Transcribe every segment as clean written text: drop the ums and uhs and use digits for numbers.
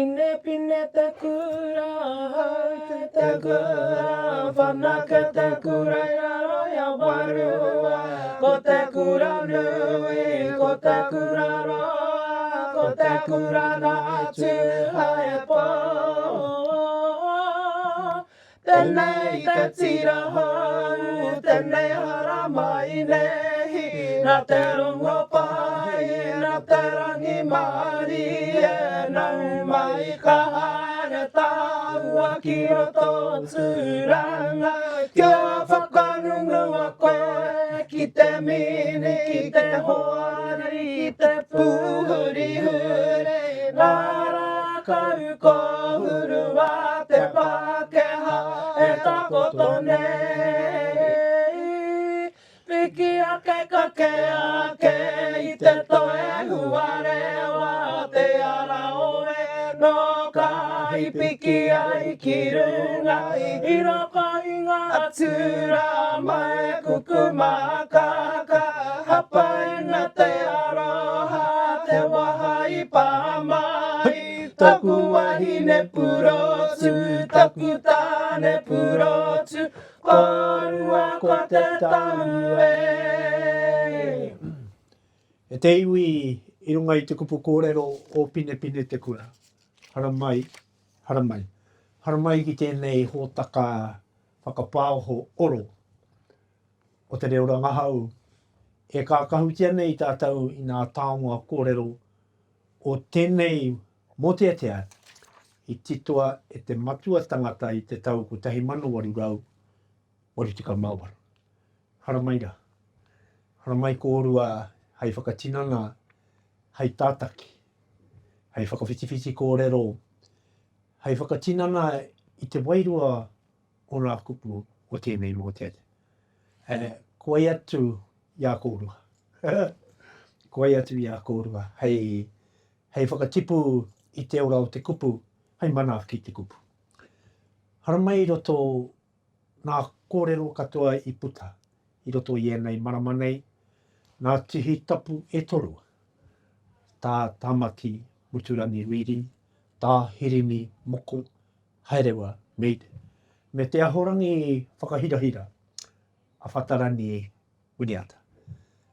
Pinepine te kura, te kura, whanaka te kura ia warua. Ko te kura nui, ko te kura roa, ko te kura nātu hae pō. Tēnei te tira hau, tēnei hara mai nehi, nā te rongo pai, nā te rangi Māori, Naumai ka haere tāua ki roto tūranga. Kia whakanunua koe, ki te mini, ki te hoari, ki te puhuri hure. Ngāra kau ko hurua te Pākehā e takoto nei. Piki ake ka ke ake i te toe huarewa te ara oe. No ka piki ai ki runga i roko i ngā tura mai kuku mākaka. Hapa ina te aroha te waha i pāmai. Taku wahine purotu, taku tāne purotu, korua ko te tau e. E te iwi i runga i te kupu kōrero o Pinepine Te Kura. Haramai, haramai. Haramai ki tēnei hōtaka whakapāoho oro o te reo Rangahau. E kākahutia nei tātou i ngā tāonga kōrero o tēnei mōteatea i titoa e te matua tangata i te tau ko 1800 Māori. Haramai ra. Haramai kōrua hei whakatinana, hei tātaki, hei whakawhitiwhiti kōrero, hei whakatinana i te wairua o ngā kupu o tēnei mōteatea. Koe atu ia kōrua. Koe atu ia kōrua. Hei whakatipu i te ora o te kupu, hei mana ki te kupu. Haramai roto ngā kōrero katoa i puta, i roto i enei marama nei, Ngā Tihi Tapu e Toru, tā Tāmati Reedy, tā Hirini, Moko, haerewa, Mead, me te ahorangi whakahirahira, a Whatarangi, Winiata.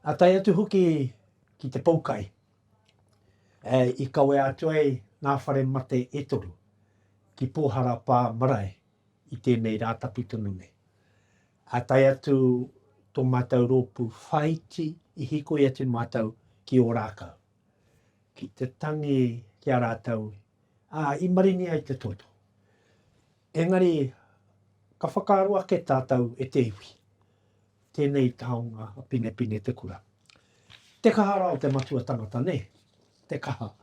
A tai atu hoki ki te Poukai, i kawe atu ai ngā whare mate e toru, ki Pōhara Pā marae, i tēnei rā tapu tunune. A tai atu tō mātou rōpu whaiti, i hikoi atu mātou ki o rākau. Ki te tangi ki a rātou, i marini ai te toto. Engari, ka whakaarua ke tātou e te iwi. Tēnei taonga a Pinepine Te Kura. Te kaha rao te matua tangata, ne? Te kaha.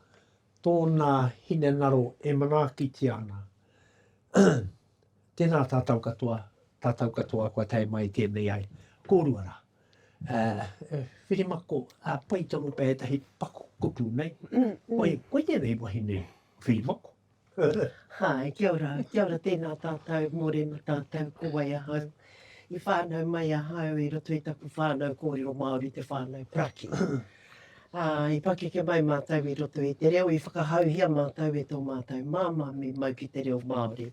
Tōna hine naro e manaaki ti ana. Tēnā tātou katoa kua tei mai tēnei ai. Kōrua rā. Whirimako, pai tono pē tahi pako kupu nei. Koe tēnei wahine whirimako. Hai, kia ora tēnā tātou, mōrena tātou ko waiahau. I whānau mai ahau i roto i taku whānau kōrero Māori te whānau praki. I pakeke mai mātou i roto i te reo, i whakahauhia mātou e tō mātou māma me mau ki te reo Māori.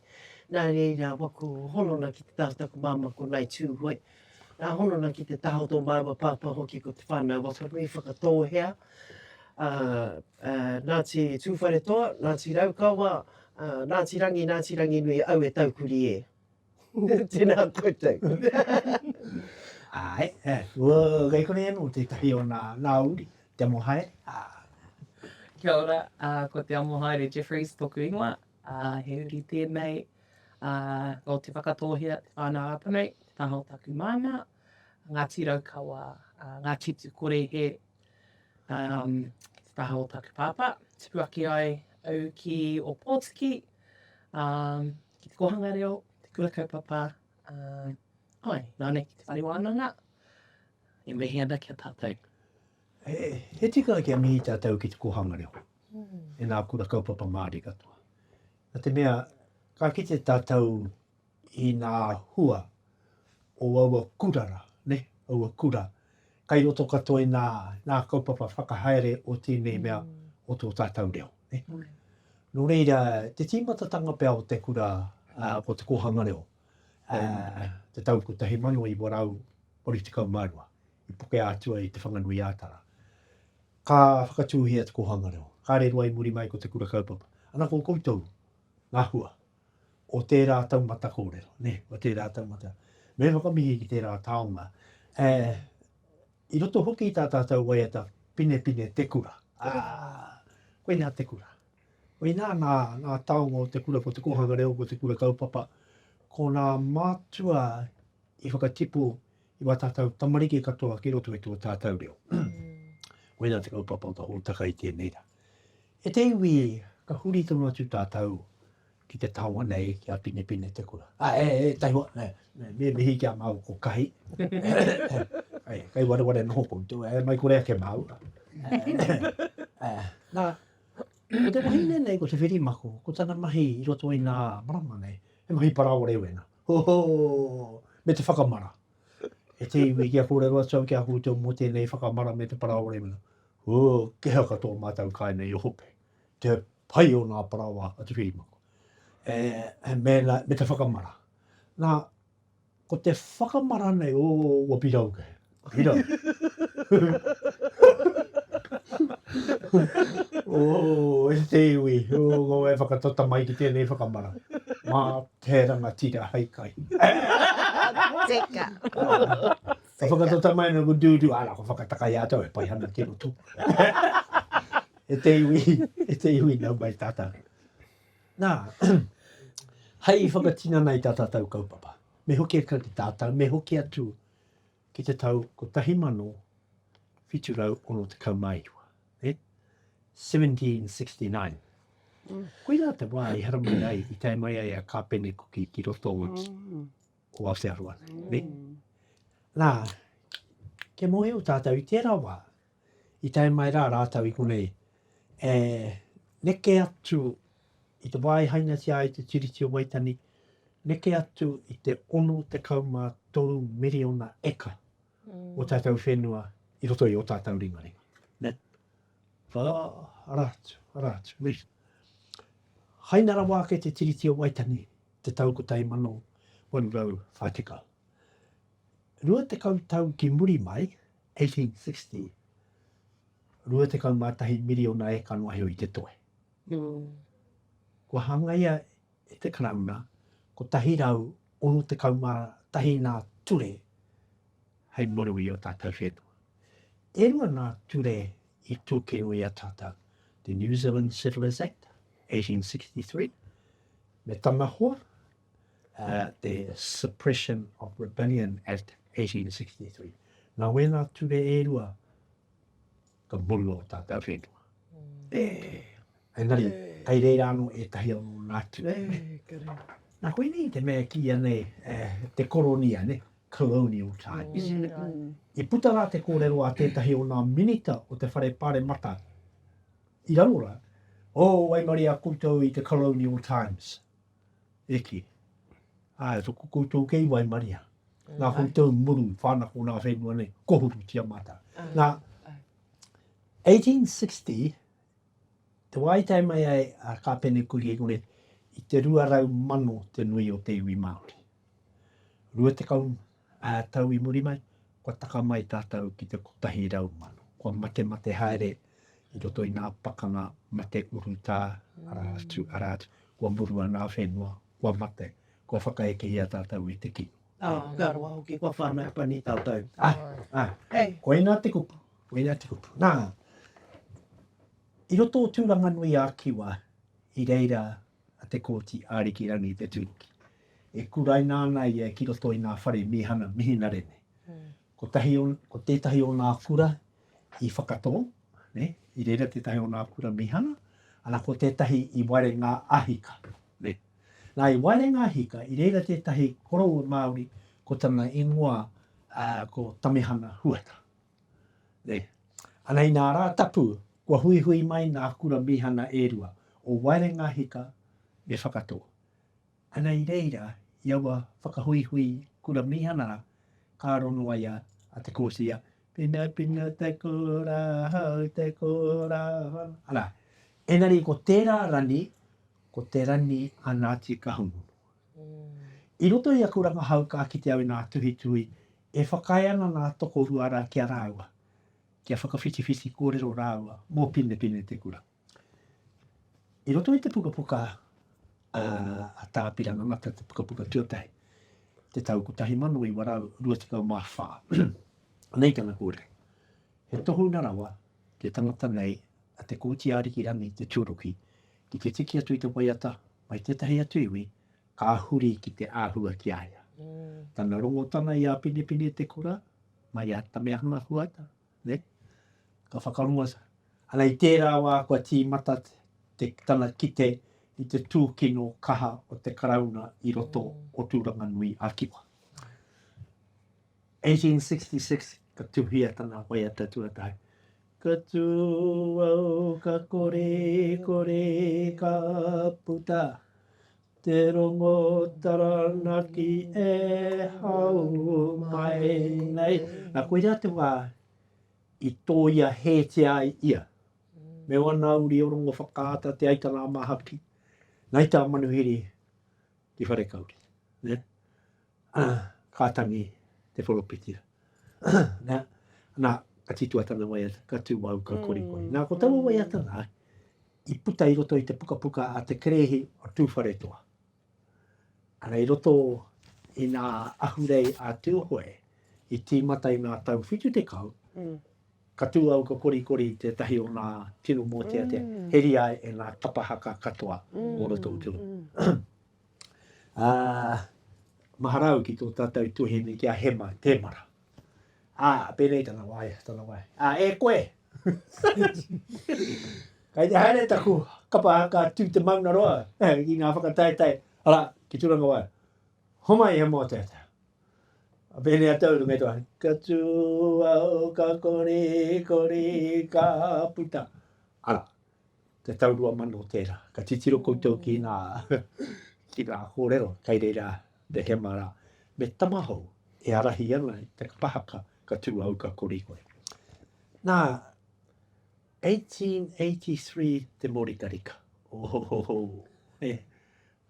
Nā reira wako honona ki te tātaku māmako nei tūhoi. Nā honona ki te taho tō māma pāpā hoki ko te whānau waka nui whakatōhea. Ngāti tūwhare toa, Ngāti raukawa, Ngāti rangi nui au e taukuri e. Tēnā koutou. Ai, gai kone anu te tahi o nā uri, te amohaere. Kia ora, ko te amohaere Jeffreys toku ingoa. He uri tēnei, o te whakatōhea, te whānau apanei, te taho taku mana, Ngāti raukawa, Ngāti tu kore he, te taho taku pāpā, tupuaki ai au ki o Pōtiki, ki te kohanga reo, kura kaupapa, nāne ki te whariwānanga, e mihi ana kia tātou. He tika kia mihi tātou ki te kohanga reo, e nā kura kaupapa Māori katoa. Nā te mea, ka kite tātou i nā hua o aua kurara, ne? Aua kura. Kai roto katoa i nā kaupapa whakahaere o tēnei mea o tō tātou reo. Ne? No reira, te tīmatatanga pēo te kura ko te kohanga reo. Te tau ko tahi manu i warau politika marua. I puke atua i te whanganui ātara. Ka whakatūhia te kohanga reo. Ka re rua i muri mai ko te kura kaupapa. Ana ko koutou, ngā hua. O tērā taumata kōrero. Ne, o tērā taumata. Me whakamihi ki tērā taonga. I roto hoki i tā tātou waiata, Pinepine Te Kura. Koe nā te kura. Koe nā taonga o te kura ko te kohanga reo ko te kura kaupapa. Ko nā mātua i whakatipu i wā tātou tamariki katoa ki roto e tō tātou reo. Koe nā te kaupapa o ta hōtaka i tēnei rā. E te iwi ka huri tonu atu tātou ki te taonga nei ki a Pinepine Te Kura. Taihua, me mihi kia mau ko kahi. Kai ware noho koutou, mai korea ke mau. Nā, ko te wahine nei ko te whirimako, ko tana mahi i roto i nā marama nei, he mahi parao reo ena. Me te whakamara. E te iwi kia kōrero atau kia koutou mo tēnei whakamara me te parao reo ena. Ke haka tō mātau kai nei o hope. Te pai o nā parawa a te whirimako. Me te whakamara. Nā, ko te whakamara nei o pirau ke. Pirau. E te iwi. E whakatota mai ki tēnei whakamara. Mā te ranga tira haikai. Teka. Ka whakatota mai na ko dudu. Ala, ko whakatakai atau e pai hana te rotu. E te iwi nau mai tātau. Nā, hei whakatina nei tā tātou kaupapa. Me hoki aka ki tātou, me hoki atu ki te tau ko tahi mano whiturau ono te kaumairua. 1769. Koe nā te wā i haramai ai, i tai mai ai a kāpene kuki ki roto o Aotearoa. Nā, ke mohe o tātou i tērā wā, i tai mai rā rātau i konei, neke atu i te wai haina tia i te tiriti o Waitani, neke atu i te ono te kauma toru miriona eka o tātou whenua i roto i o tātou ringaringa. Ne? Aratu. Hainara wā ke te tiriti o Waitani, te tau ko tai mano, 140. Rua te kautau ki muri mai, 1860, rua te kaumātahi miriona eka no ahio i te toe. Ko hangaia e te karauna, ko tahi rau ono te kaumātahi nā ture, hei morui o tātou whenua. E rua nā ture i tūkeo i a tātou, the New Zealand Settlers Act, 1863, me tamahua, the Suppression of Rebellion Act, 1863. Nā wena ture e rua, ka mulu o tātou whenua. Engari, kai reira anō e tahi anō nātu. Nā koe nei te mea ki ane te koronia, ne? Colonial times. I puta rā te kōrero a tētahi o nā minita o te whare pāre mata. I ranora, waimari a koutou i te colonial times. Eki. Toko koutou kei waimaria. Nā koutou muru whānako nā whenua ne, kohuru tia mata. Nā, 1860, te waitai mai ai a kāpene kuri e kone i te rua rau mano te nui o te iwi Māori. Rua te kau tau i muri mai, kua taka mai tātou ki te kotahi rau mano. Kua mate haere i roto i nā pakanga mate urutā aratu. Kua murua nā whenua, kua mate, kua whakaekehia tātou i te kino. Garoa hoki, kua whānau pani tātou. Koe nā te kupu, Nā, i roto o tūranga nui a kiwa, i reira a Te Kooti Arikirangi te Turuki. E kurai nānai e ki roto i nā whare mihana mihina rene. Ko tētahi o nā kura i whakatō, ne? I reira tētahi o nā kura mihana, ana ko tētahi i waire ngā ahika. Ne? Nā i waire ngā ahika, i reira tētahi korou Māori ko tana ingoa ko tamihana huata. Ne? Ana i nā rā tapu, kua hui mai nā kura mihana e rua, o waire ngā hika me whakatō. Ana i reira, iaua whakahui kura mihana, ka rono ai a te kōsia. Pinepine te kura, te kura. Ana, enari ko tērā rani, ko te rani a Ngāti Kahungu. I roto i a ku Rangahau ka ki te au i ngā tuhi tui, e whakai ana ngā toko ruara ki a rāua, ki a whakawhiti kōrero rāua, mō Pinepine Te Kura. I roto i te pukapuka a tāpiranga ngata te pukapuka tuatai, te tau kutahi manu i warau 24. Nei tana kore. He tohu na rawa, te tangata nei, a te Kooti Arikirangi, te Turuki, ki te tiki atu i te waiata, mai te tahi atu iwi, ka huri ki te āhua ki aia. Tana rongotana i a Pinepine Te Kura, mai a tame ahana huata, ne? Ka whakarunga sa. Ana i tērā wā kua tīmata te tana kite i te tūkino kaha o te karauna i roto o tūranga nui a kiwa. 1866, ka tuhia tana waiata tuatai. Ka tū au ka kore ka puta, te rongo taranaki e hau mai nei. Nā koe rea te wā i tō ia he te ai ia. Me wana uri o rongo whakaata te aitana mahaki. Nai tā manuhiri ki whare kauri. Ne? Kātangi te whoropitira. Nā, ka titua tana waiata, ka tū wau ka korikori. Nā, ko taua waiata nā, i puta i roto i te pukapuka a te kerehi o tūwharetoa. Ana i roto i ngā ahurei a tūhoe, i tīmata i ngā tau whitu te kau, ka tū au ka korikori te tahi o ngā tino mōteatea, heri ai e ngā tapahaka katoa o roto uturu. Maharau ki tō tātou tuhine ki a hema, te mara. Pēnei tana wai. E koe! Kai te haere taku kapahaka tū te mauna roa, ki ngā whakataitai. Ala, ki tūranga wai. Homai he mōteatea. Pēnei a tauru me toa. Ka tū au ka kore ka puta. Ala, te taurua mano tērā. Ka titiro koutou ki ngā hōrero, kai reira te hemara. Me tamahou, e arahi ana i te kapahaka ka tū au ka korikori. Nā, 1883 te morikarika.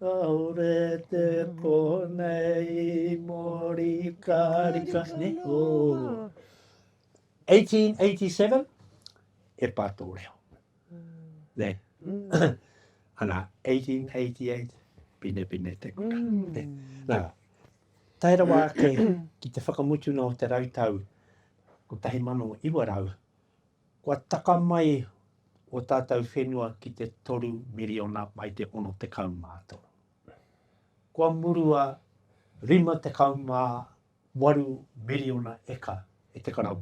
Aore te ponei morikarika. 1887, e pātō reo. Ana, 1888, Pinepine Te Kura. Nā, taira wā ki te whakamutuna o te rautau, ko tahi mano iwa rau, kua taka mai o tātou whenua ki te 3 miriona mai te 6 te kaumātoro. Kua murua 5 te kaumā 8 miriona eka e te karau.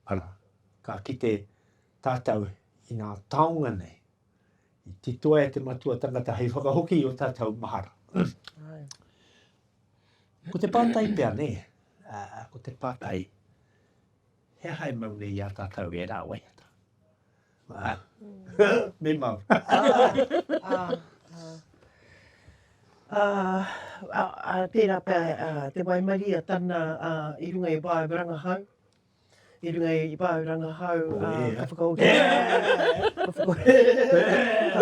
Ana, ka kite tātou i ngā taonga nei, i titoa e te matua tangata hei whakahoki o tātou mahara. Ko te pātai pia ne, ko te pātai, he hai maune i a tātou e rā waiata. Me mau. Tērā pia, te waimaria tana i runga i wāi Rangahau. I runga i wāi Rangahau, ka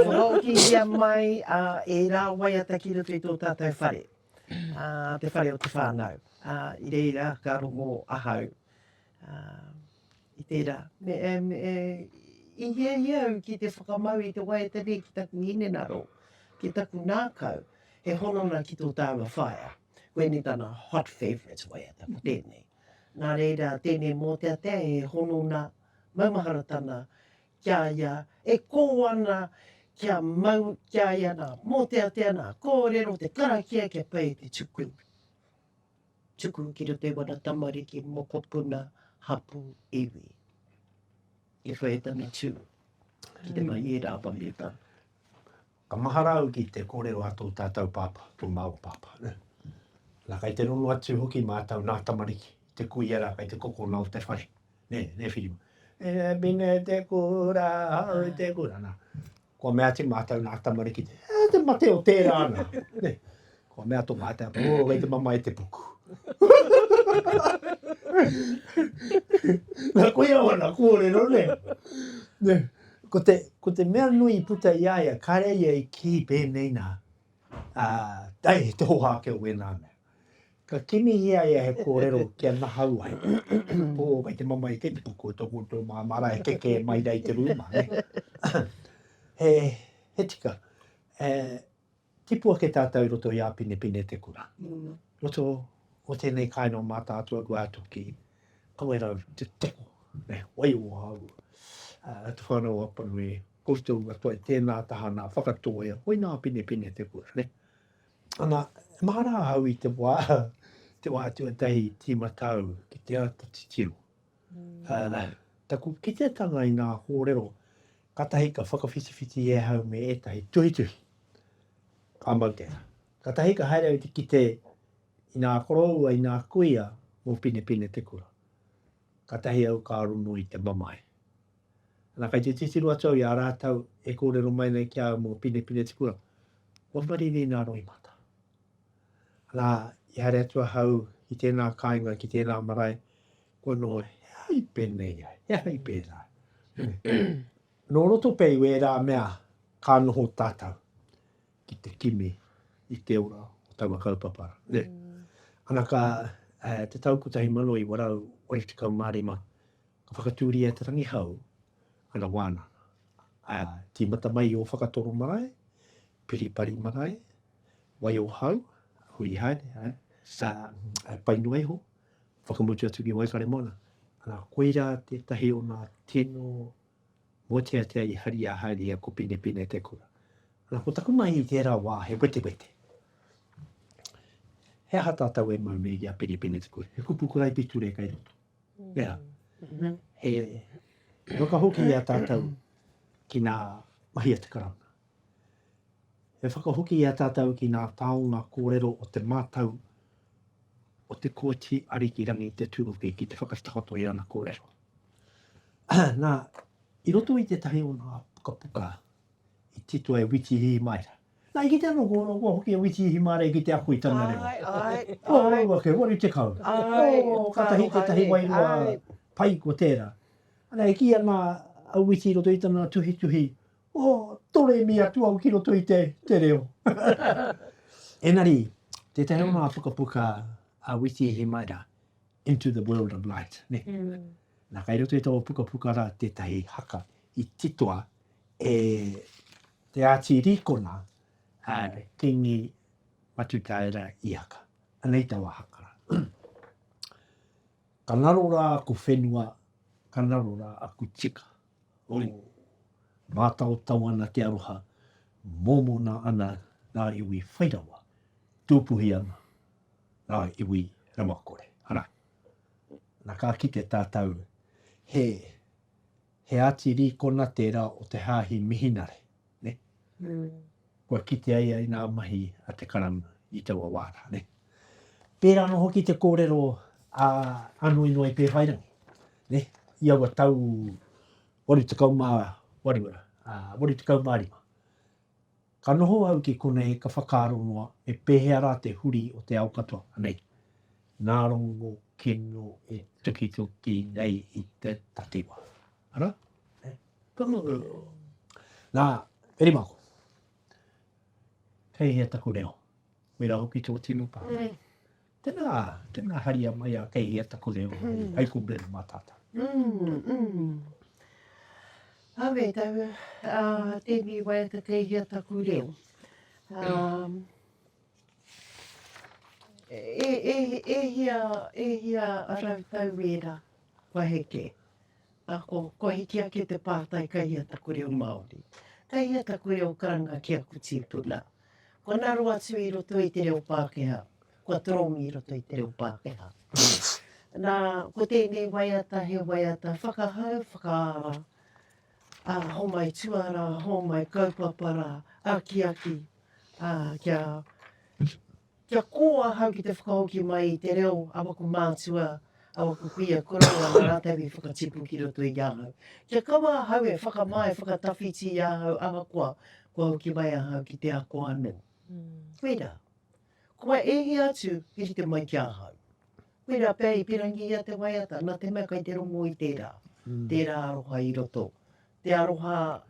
whakaoki ia mai e rā waiata ki roto i tō tātou whare. Te whare o te whānau. I reira ka rongo ahau. I tērā. I hiau ki te whakamau i te waiata re ki taku inenaro, ki taku nākau, he honona ki tō tāua whaia. Koe ni tana hot favourites waiata, ko tēnei. Nā reira, tēnei mōteatea e honona maumahara tana kia ia, e kō ana kia mau kia ia nā mōteatea nā kōrero te karakia kia pai te tuku. Tuku ki rote wana tamariki moko puna hapu iwi. I whaetami tū. Ki te mai e rāpa me tā. Ka maharau ki te kōrero ato tātou pāpa, tō māu pāpa. Nā kai te rono atu hoki mātau nā tamariki, te kuiera kai te koko nau te whare. Ne whirimu. Bine te kura, hau te kura. Nā. Ko mea te mātau nā tamariki te mate o tērā ana. Ko mea tō mātau, wei te mama e te puku. Nā koe awana kōrero ne. Ko te mea nui puta i aia, kare ia I ki pēnei nā. Dai, te hoha ke o wena mea. Ka kimi ia ia he kōrero kia nahau ai. Pō, mai te mama I te puko, tō mara e keke mai dai te ruma, ne? He tika, tipua ke tātou roto I a Pinepine Te Kura. Roto o tēnei kaino mā tātua kua atu ki, kawe rau te teko, ne, wai o hau. Te whanau apanu e, koutou atua I tēnā tahana, whakatoa, hoi nā Pinepine Te Kura, ne? Ana, mahara hau I te wā tuatahi tīmatau ki te ata titiru. Taku ki te tanga I nā hōrero, katahi ka whakawhitiwhiti e hau me etahi tuhi. Ka mau tēnā. Katahi ka haere I ki te I nā koroua I nā kuia mō Pinepine Te Kura. Katahi au ka arono I te mamai. Ana kai te titiru atau I a rātau e kōrero mai nei kia mō Pinepine Te Kura. Wamariri nā roi mata. Ana I haere atua hau I tēnā kāinga ki tēnā marae, ko no hei pēnei ai, hei pēnei. No roto pei we rā mea ka noho tātou ki te kimi I te ora o taua kaupapara. Ne. Ana ka te taukutahi mano I warau o I te kaumārima, ka whakatūri e te Rangahau, ana wāna. Tīmata mai o whakatoro marae, piripari marae, wai o hau, hui haere, painua iho, whakamutu atu ki waikare mona. Ana koeira te tahi o nā tino mōteatea I hari a hari a ko Pinepine Te Kura. Ana ko taku mai I tērā wā, he wete. He aha tātou e mau mea I a Pinepine Te Kura. He kupu kurai piture kai roto. Mea, he whakahoki I a tātou ki nā mahia te karanga. He whakahoki I a tātou ki nā taonga kōrero o te mātau o te Kooti Arikirangi te Turuki ki te whakastakato I ana kōrero. Nā, I roto I te tahi o nā pukapuka I tito e witihi maira. Nā, I ki te anō hoki e witihi maira I ki te ako I tana rewa. Wake, wari te kau. Katahi te tahi wairua pai ko tērā. Ana, e ki ana au witi roto I tana tuhi. Tore mi atu au ki roto I te reo. Enari, te tahi o nā pukapuka a witihi maira, into the world of light. Ne? Nā kai roto I tau pukapuka rā tētahi haka I titoa te āti rikona kingi matutaera I haka. Anei tawa haka. Ka naro rā aku whenua, ka naro rā aku tika. Mātau tau ana te aroha, mōmona ana nā iwi whairawa, tūpuhi ana. Nā iwi ramakore. Hana. Nā kā ki te tātou, he ati rikona tērā o te hāhi mihinare. Ne? Kua kite ai I nā mahi a te karama I taua wāra. Ne? Pērā no hoki te kōrero anu ino I Pōhara. Ne? Ia wa tau wari tukau mārima. Ka noho au ki konei ka whakarongoa e pēhea rā te huri o te ao katoa. Nei, nā rongo kino e tukitoki nei I te tatiwa. Ara? Nā, eri mako. Kei hea taku reo. Mera hoki tō tino pā. Tēnā haria mai a kei hea taku reo. Ai ko blera mātata. Awe, tau, tēnei waiata kei hea taku reo. E hia arau tau era kua heke. Kua heke ake te pātai kei hea taku reo Māori. Kei hea taku reo karanga kia kuti puna. Kua naro atu I roto I te reo Pākehā. Kua toromi I roto I te reo Pākehā. Nā, ko tēnei waiata, he waiata, whakahau, whakaara. Homai tuara, homai kaupapara, aki, kia koa hau ki te whakahoki mai I te reo awaku mātua, awaku pia koroa nā rātawi whakatipu ki roto I ahau. Kia kawa hau e whakamai, whakatawhiti I ahau, awakua, kua hoki mai ahau ki te ako anu. Wera, kua ehi atu, hiri te mai ki ahau. Wera, pēi pirangi ia te waiata, nā te mea kai te rongo I tērā. Tērā aroha I roto. Te aroha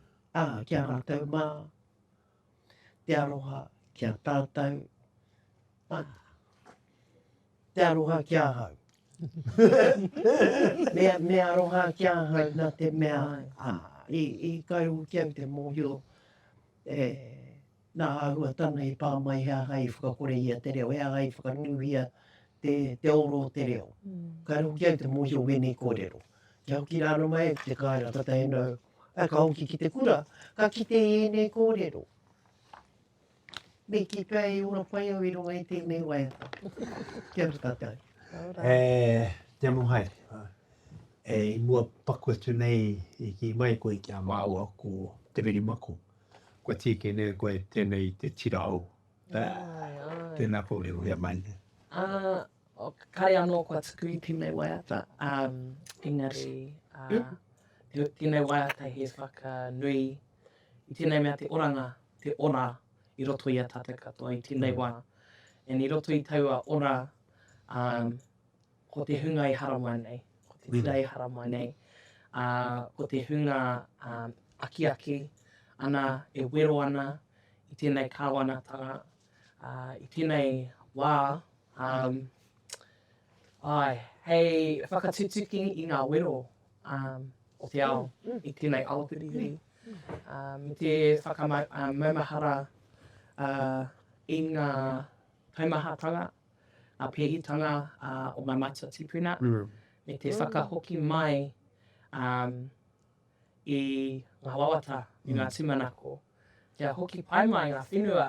kia rātou mā. Te aroha kia tātou. Te aroha kia hau. me aroha kia hau nā te mea i kauru kia te mōhio. Nā ahua tana i pāmai hea hai whakakore ia te reo, hea hai whakanuhia te oro te reo. Kauru kia te mōhio wene kōrero. Kia hoki rāno mai, te kaira tata eno, ka hoki ki te kura, ka ki te ene kōrero. Me ki pai ora pai au i runga i tēnei waiata. Kia ora tātou. Te mohai. I mua paku atu nei i ki mai koe ki a māua ko te veri mako. Kua tīke nei koe tēnei te tira au. Tēnā kōrero hea mai. Kare anō kua tuku i tēnei waiata. Engari, tēnei waiata he whakanui i tēnei mea te oranga, te ora i roto i a tātou katoa i tēnei wā. And i roto i taua ora, ko te hunga i haramai nei, ko te tira i haramai nei. Ko te hunga aki-aki, ana e wero ana i tēnei kāwanatanga, i tēnei wā, hei whakatutuki i ngā wero o te ao, i tēnei aoturiri. Me te whakamaumahara i ngā taumahatanga, a pēhitanga o mai matua tipuna, me te whakahoki mai i ngā wawata, i ngā tumanako. Kia hoki pai mai ngā whenua,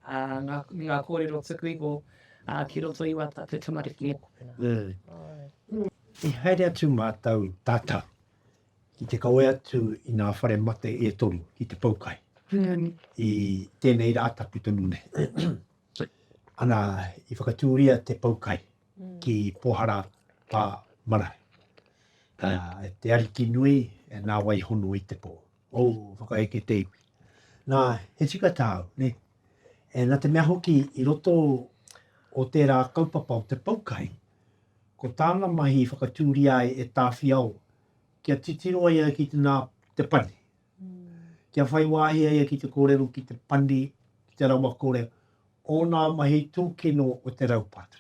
ngā kōrero tuku iho, ki roto i wata te tamariki ngā. I haere atu mātou tātau, ki te kaue atu i ngā whare mate e toru, ki te Poukai, i tēnei rātapu tonu nei. Ana i whakatūria te Poukai ki Pōhara Pā marae. Te ariki nui e nā wai hono i te pō. Whakaeke te iwi. Nā, he tika tāu, ne? E nā te mea hoki i roto o tērā kaupapa o te Poukai, ko tāna mahi whakatūria e tāwhi au, kia titiroa ia ki te pani. Kia whai wāhia ia ki te kōrero, ki te pani, ki te rawa kōrero. O nā mahi tūkeno o te raupata.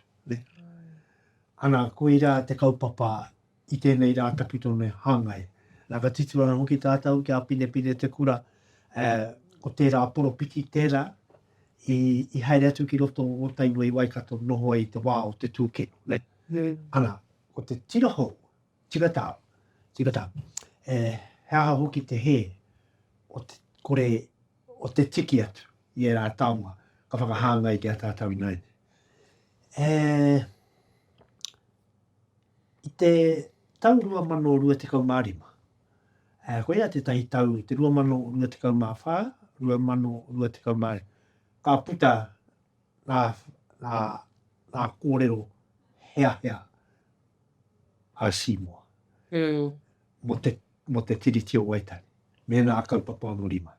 Ana, koira te kaupapa i tēnei rā tapitone hāngai. Nā ka titurana hoki tātou kia Pinepine Te Kura, ko tērā poropiki tērā, i haere atu ki roto o tainua i waikato noho i te wā o te tūkeno. Ana, ko te tiraho, tika tāu, hea hoki te he, o te tiki atu, i e rā taunga, ka whakahāngai ki a tātou i nei. I te tau 2025, koe ia te tahi tau, te 2024, 2025, ka puta nā kōrero hea a simoa. Mo te tiriti o waitani, me nā kaupapa no rima.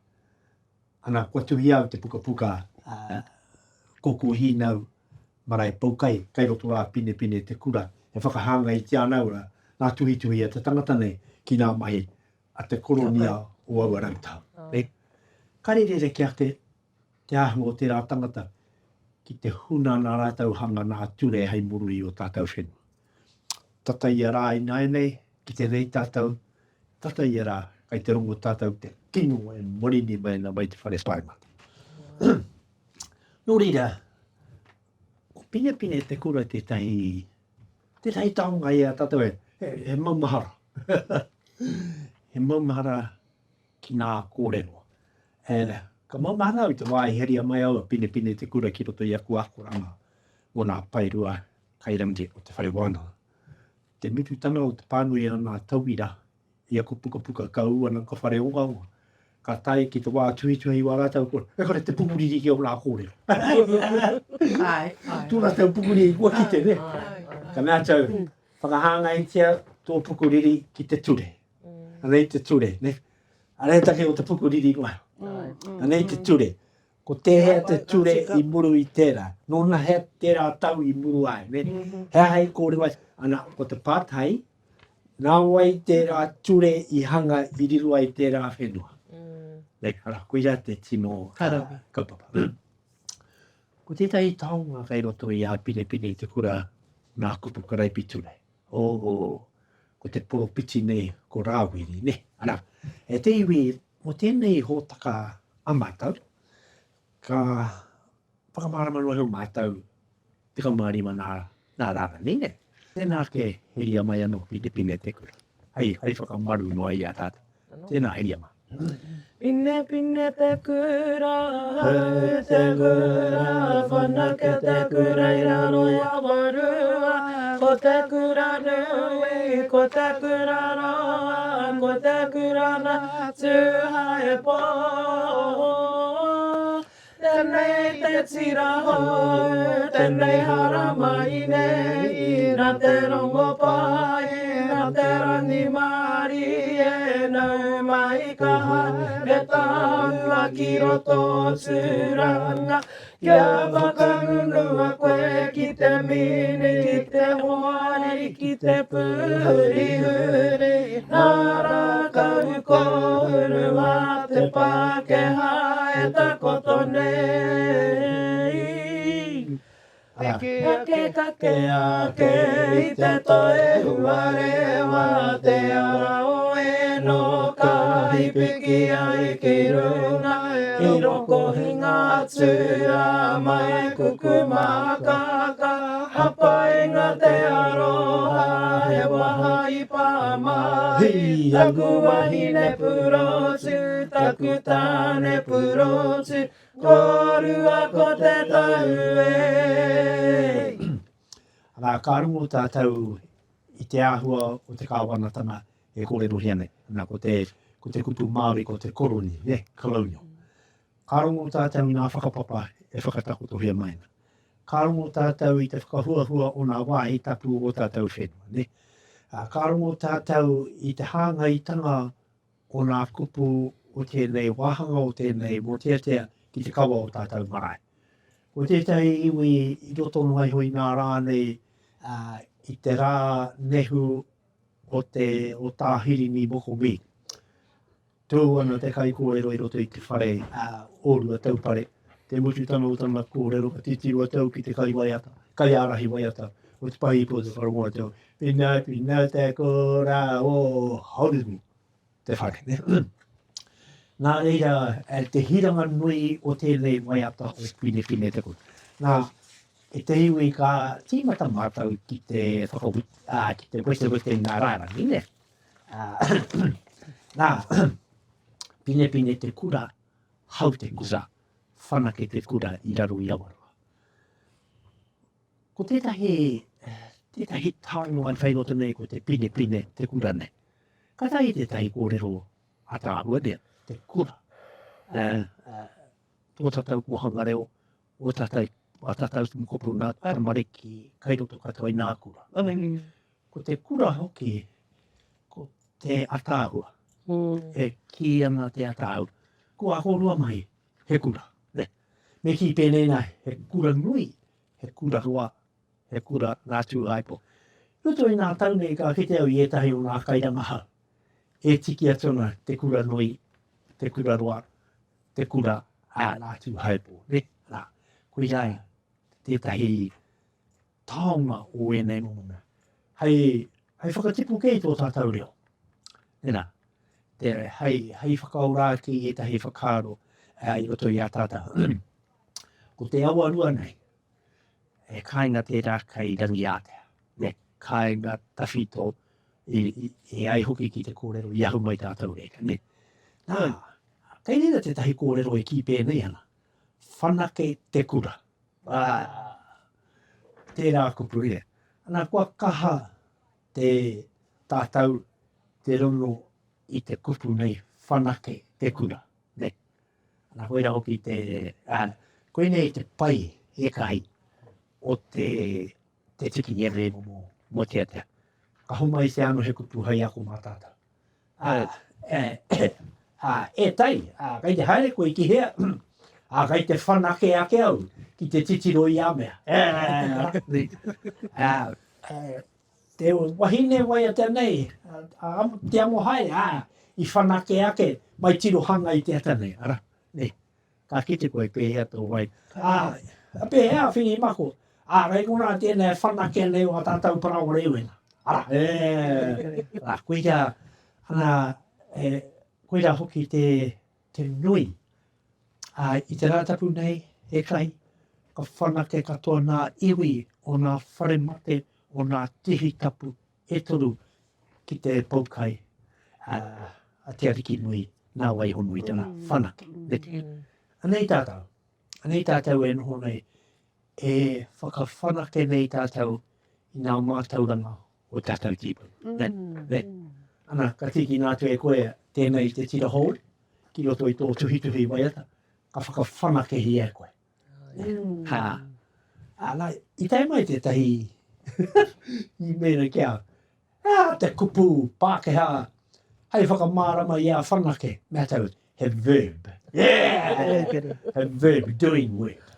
Ana, kua tuhi au te puka koko hinau marae Poukai, kai roto rā Pinepine Te Kura, e whakahanga i te anaura, nā tuhi a te tangata nei ki nā mahi a te koronia o aua rautau. Karerere kia te ahu o te rā tangata ki te huna nā rātau hanga nā ture hei murui o tātou whenua. Tata ia rā i nai nei, ki te rei tātou, tata ia rā, kai te rongo tātou te kino e morini mai nā mai te whare spaimata. Nō rira, ko Pinepine Te Kura te tahi taonga ia tātou he maumahara. He maumahara ki nā kōrero. Ka maumahara au te wā i heria mai au a Pinepine Te Kura ki roto i aku akoranga o nā pairua kairamti o te whare wana. Te mitutanga o te pānui ana tauira i ako puka ka uana ka whare onga. Ka tai ki te wā tuhi i wā rātau kore. E kore te pukuriri ki o nā kōrero. Tūna tau pukuriri kua ki te ne. Ka mea tau whakahanga i tia tō pukuriri ki te ture. Anei te ture, ne? Anei take o te pukuriri kua. Anei te ture. Ko te hea te ture i muru i tērā. Nōna hea tērā tau i muru ai, ne? Hea hei kōrero ai. Ana, ko te pātai, Nā wai tērā ture I hanga I riro ai tērā whenua. Nei, ara, koia te tino kaupapa. Ko tētai taonga kai roto I a Pinepine Te Kura nā kupu karai piture. Ko te pōpiti nei ko rāwiri, ne? Ara, te iwi, mo tēnei hōtaka a mātau, ka whakamaramanu heo mātau, tika marima nā rāra nei, ne? Tēnā ke heria mai anō Pinepine Te Kura. Hei whakamaru noa I a tāta. Tēnā heria mai. Pinepine te kura, hau te kura, whanaka te kura I raro I a warua, ko te kura nui, ko te kura roa, ko te kura na tūhae pō. Tēnei te tira hou, tēnei harama I nei, nā te rongo pai, nā te rangi māri, Naumai kaha, me tāua ki roto tūranga, kia whakangunua koe ki te mini, ki te hoari, ki te pūrihuri, nā rākau kohurua te Pākehā e takoto nei. Ake kake ake I te toe huarewa, te ara o e no ka hipiki ai ki runa, I roko hinga tura mai kuku mākaka, hapa inga te aroha, he waha I pāmahi, taku wahine purotu, taku tāne purotu, korua ko te tau e. Nā kārongo tātou I te āhua o te kāwanatanga e kōrero hiane. Nā ko te kupu Māori ko te koroni, colonial. Kārongo tātou I nā whakapapa e whakatakotohia maina. Kārongo tātou I te whakahuahua o nā wā I tapu o tātou whenua. Kārongo tātou I te hāngaitanga o nā kupu o tēnei wāhanga o tēnei mōteatea ki te kawa o tātou marae. Ko tētai iwi I roto mai hoi nā rānei I te rā nehu o tā Hirini Moko Mead. Tū ana te kai kōrero I roto I te whare ōrua taupare. Te mutu tano o tana kōrero ka titirua tau ki te kai waiata, kai arahi waiata. O te pahi po te wharongoa tau. Pinepine te kura o Hirini. Te whare, ne? Nā reira, te hiranga nui o tēnei waiata o Pinepine Te Kura. Nā, te iwi ka tīmata mātau ki te whakawit, ki te wete nā Rārangi, ne? Nā, Pinepine Te Kura, hau te kura, whanake te kura I raro I awarua. Ko tētahi tāingo an whairota nei ko te Pinepine Te Kura nei. Ka tai tētahi kōrero a tāhua nea. Te kura. Tō tatau kohanga reo, o tatau tumokopu nā taramare ki kairoto katoa I nā kura. Ko te kura hoki, ko te atāhua, e ki ana te atāhua. Ko ahorua mai, he kura. Me ki pēnei nai, he kura nui, he kura roa, he kura nātu aipo. Roto I nā taunei ka kite au I etahi o nā kairangaha. E tiki atona te kura nui, te kura roa, te kura nātu haipo. Nā, koe iai, tētahi taonga o e nei mōna. Hei whakatipu kei tō tātou reo. Nā, hei whakaurā ki etahi whakaro I roto I a tātou. Ko te awa rua nei, e kāinga te rākai Rangiata. Kāinga tawhito e ai hoki ki te kōrero I ahu mai tātou reka. Nā, kei nera te tahi kōrero e ki pēnei ana. Whanake te kura. Tērā kupu ea. Ana kua kaha te tātou te rongo I te kupu nei whanake te kura. Ana koe rā hoki te... koe nei te pai e kai o te tiki ere mōteatea. Ka homa I se ano he kupu hai ako mā tātou. E tai, kai te haere koe ki hea, kai te whanake ake au, ki te titiro I a mea. te wahine waiata nei, te amo hai, I whanake ake, mai tiro hanga I te ata nei, ara, nei. Ka kite koe pēhea tō wai. A pēhea whini mako, rei kona tēnei whanake nei o a tātou parao reuena. Ara, koe rea, koe rea hoki te nui. I te rātapu nei, kai, ka whanake katoa nā iwi o nā wharemate o nā tihi tapu Toru ki te Poukai a te ariki nui nā wai honui tana whanake. Anei tātou e noho nei e whakawhanake nei tātou I nā mātauranga o tātou tipu. Ana, ka tiki nā tue koe tēnei te tira hou, ki roto I tō tuhi waiata, ka whakawhanake hi e koe. I tai mai te tahi I mena kia. Te kupu, Pākehā, hei whakamārama I a whanake, mea tau, he verb. He verb, doing work.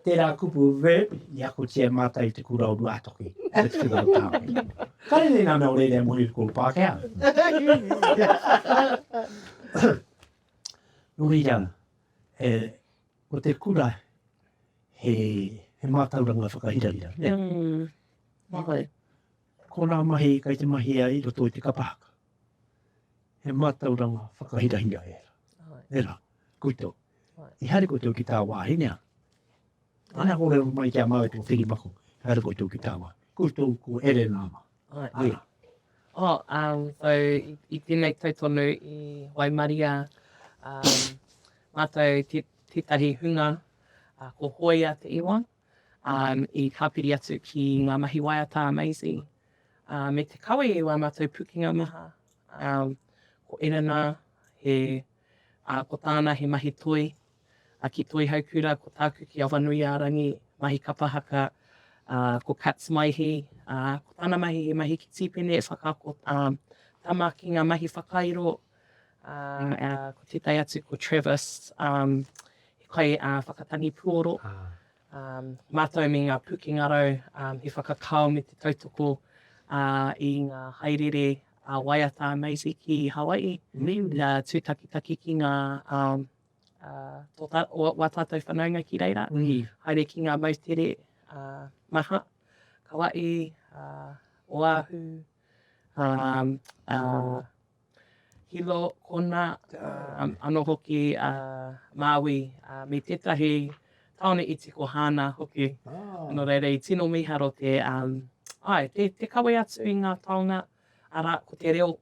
Tērā kupu verb, I ako tia mātai te kura o ruatoki. Kare nei nā mea o reire moni ko Pākehā. Nō reira, ko te kura, he mātauranga whakahirarira. Ko nā mahi, kai te mahi I roto I te kapahaka. He mātauranga whakahirahira Nera, koutou. I haere koutou ki tā wāhinea. Ana kore mai kia mau tō whiri mako. Haere koutou ki tā wā. Koutou ko ere nāma. So I tēnei tautonu I Waimaria, mātou te tahi hunga, ko hoia te iwa, I kāpiri atu ki ngā mahi waiata amazing. Me te kawe I wā mātou pukinga maha, ko Irina, ko tāna he mahi toi, ki toi haukura, ko tāku ki awanui ārangi, mahi kapahaka, ko Cats Maihi, ko tāna mahi he mahi ki tipene, e whakako tama ki ngā mahi whakairo, ko te tai atu ko Travis, he kai whakatangi puoro, mātou me ngā pukingarau, he whakakao me te tautoko I ngā hairere waiata amazing ki Hawaii, tūtakitaki ki ngā wā tātou whanaunga ki reira, haere ki ngā mautere maha, Kawai, Oahu, Hilo, Kona, anō hoki Maui, me tētahi taone I te kohana hoki. No reire, I tino miharo te te kawe atu I ngā taonga, ara ko te reo,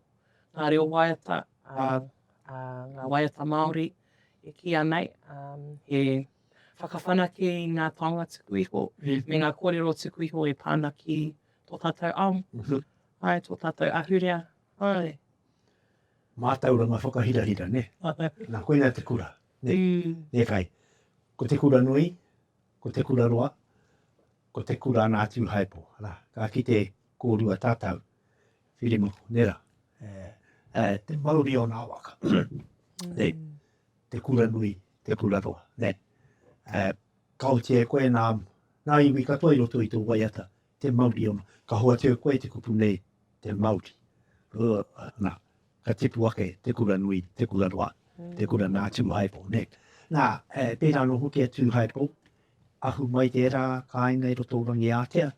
ngā reo waiata, ngā waiata Māori, e kia nei, he whakawhanake I ngā taonga tuku iho, me ngā kōrero tuku iho e pāna ki tō tātou ao, tō tātou ahurea, Mātauranga whakahirahira, ne? Nā koina te kura, ne kai. Ko te kura nui, ko te kura roa, ko te kura nā tiu haipo. Ka ki te kōrua tātou, whiri moko, nera. Te mauri o nā waka. Te kura nui, te kura roa. Kau te koe nā iwi katoa I roto I tō waiata, te mauri o nā. Ka hoa te koe te kupu nei, te mauri. Nā, ka tipu ake, te kura nui, te kura roa, te kura nā tū haipo. Nā, pērā no hoki a tū haipo, ahu mai te rā, ka inga I roto Rangiatea.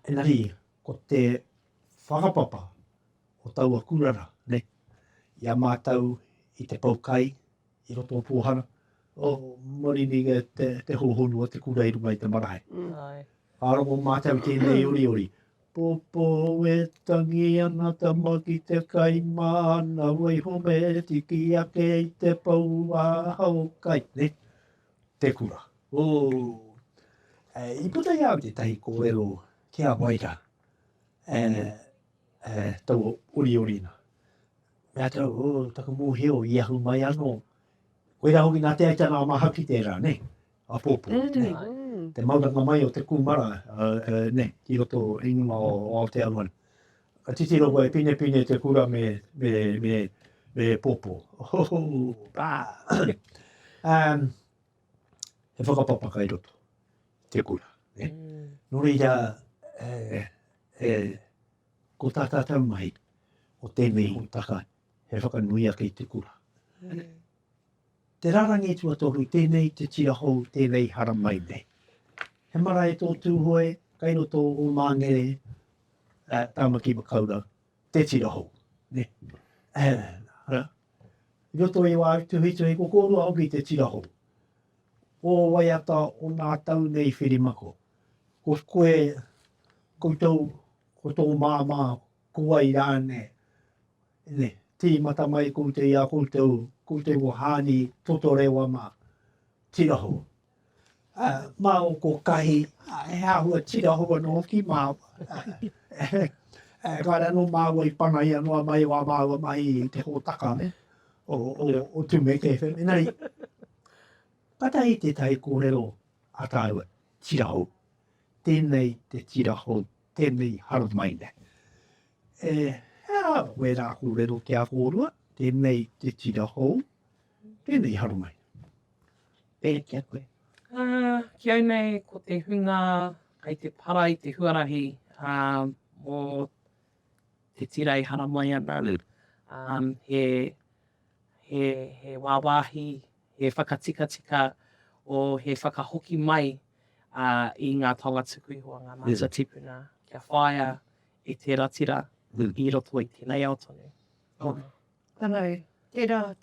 Engari, ko te whakapapa o taua kurara, ne? Ia mātau I te Poukai, I roto Pōhara, moringa te hohonu o te kura I runga I te marae. Arongo mātau tēnei ori. Popo e tangi ana tamaki te kaimana, wai home tiki ake I te pau a haukai, ne? Te kura. I puta iau te tahi kōrero kia waira. Tau ori-orina. Mea tau, taka mōheo I ahu mai anō. Koira hoki nā te aitana o mahaki tērā, ne? A pōpō, ne? Te mauranga mai o te kumara, ne? Ki roto inuma o Aotearoa. Ka titiro koe Pinepine Te Kura me pōpō. He whakapapa kai roto. Te kura, ne? Nō reira, ko tātātau mai o tēnei hōtaka he whakanuia kei te kura. Te rarangi tua tohu tēnei te tira hou tēnei haramai nei. He marae tō tūhoe, kaino tō o māngere, tāmaki makaura, te tira hou. Ne? Roto e wā tuhi ko kōrua au ki te tira hou. O waiata o nā tau nei whirimako. Ko koe, ko tō māmā, kua i rāne. Ne, tī mata mai ko te ia ko te wahani, toto rewa mā, tira hou. Mā o ko kahi, he ahua tira hou anō ki mā. Kāra no māua i pana ia noa mai wā māua mai i te hōtaka o tūmeke. Enari, kata i te tai kōrero a tāua tira hou. Tēnei te tira hou, tēnei harumaine. Hea we rā kōrero te a kōrua, tēnei te tira hou, tēnei harumaine. Pēr kia koe. Ki au nei ko te hunga, kei te parai, te huarahi, o te tirei haramai ana. He wāwahi, he whakatika o he whakahoki mai i ngā taonga tuku i hoa ngā mātua tipuna. Kia whaia e te ratira i roto i tēnei ao tonu. Tānau, tērā,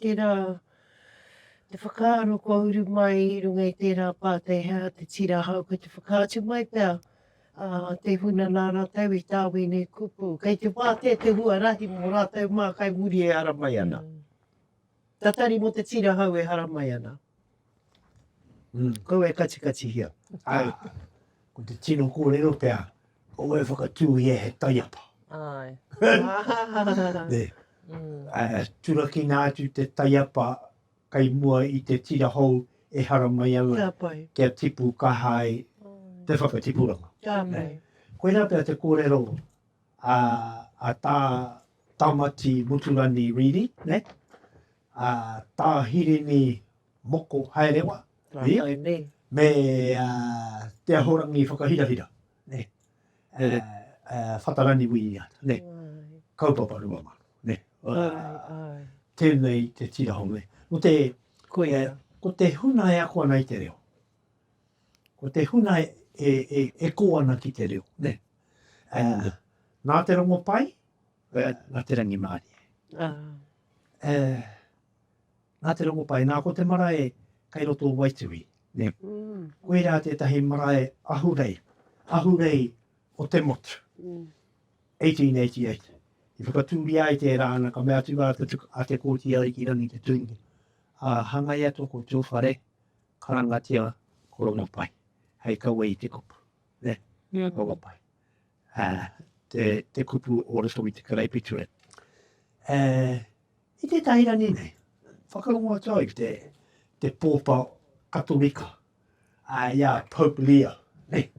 te whakaaro kua uru mai i runga i tērā pātehea, te tira hau, ko te whakaatu mai pēr. Te huna nā rātau i tāwene kupu. Kei te wātea te huarahi mō rātau mā kai muri e haramai ana. Tatari mo te tira hau e haramai ana. Koe kati hia. Ko te tino kōrero pēr, koe whakatūhi e he taiapa. Ai. Turuki ngātu te taiapa kai mua i te tira hou e haramai ana. Kia tipu kahai, te whakatipuranga. Koe nā pēr te kōrero a Tāmati Reedy, ne? Tā Hirini Moko haerewa. Me te ahorangi whakahirahira. Ne? Whatarangi Winiata. Ne? Kaupapa rua manu. Ne? Tēnei te tira hou. No te, ko te huna e ako ana i te reo. Ko te huna e ko ana ki te reo. Ne? Nā te rongo pai, nā te rangi mārie. Nā te rongo pai, nā ko te marae kai roto waitui. Ne? Koe rā tētahi marae ahurei o te motu. 1888. I whakatūri ai te rāna, ka mea tuwa a te Kooti Arikirangi te tuingi. Hangai ato ko tō whare, karangatia ko rongo pai. Hei kaua i te kupu. Ne? Rongo pai. Te kupu o resto i te kareipi ture. I te tairani nei, whakarongo atau i te pōpa katolika. Ia Pope Leo. Ne?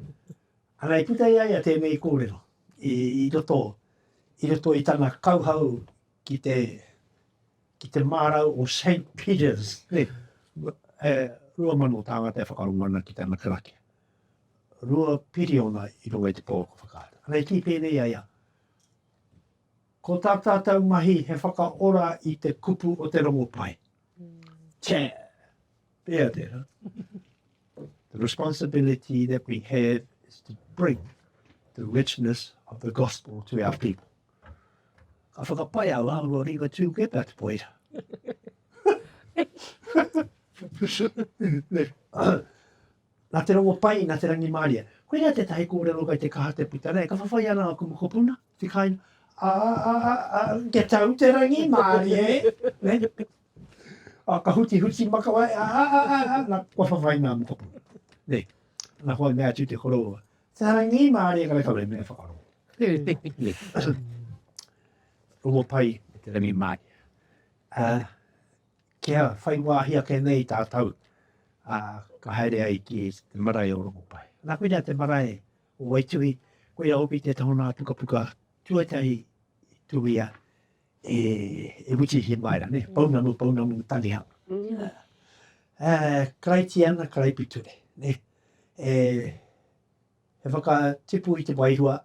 Ana i putai ai a tēnei kōrero. I roto i tana kauhau ki te mārau o St. Peter's. Ne? Rua mano tāngata e whakarongana ki tana karake. Rua piriona i runga i te pōko whakaata. Ana i ki pēnei ai a. Ko tātātau mahi he whakaora i te kupu o te rongo pai. Tē! Pēa tērā. The responsibility that we have is to bring the richness of the gospel to our people. Ka whakapai au aurua riwa tū get that point. Nā te rongo pai, nā te rangi māria. Koe rea te tahi kōrero kai te kaha te puta nei. Ka whawhai ana aku mokopuna. Te kaina. Ke tau te rangi māria. Ka huti makawai. Nā kua whawhai nā mokopuna. Nei. Nā hoa mea tū te koroa. Te rangi māria ka kaure mea whakaro. Rongo pai, te rangi māria. Kia whai wāhia ke nei tātau. Ka haere ai ki te marae o rongo pai. Nā koe rea te marae o waitui, koe rea opi te tahona puka tuatahi tuia e witi he maira, ne? Paunamu tanihanga. Karaiti ana karaipi ture, ne? He he whakatipu i te wairua,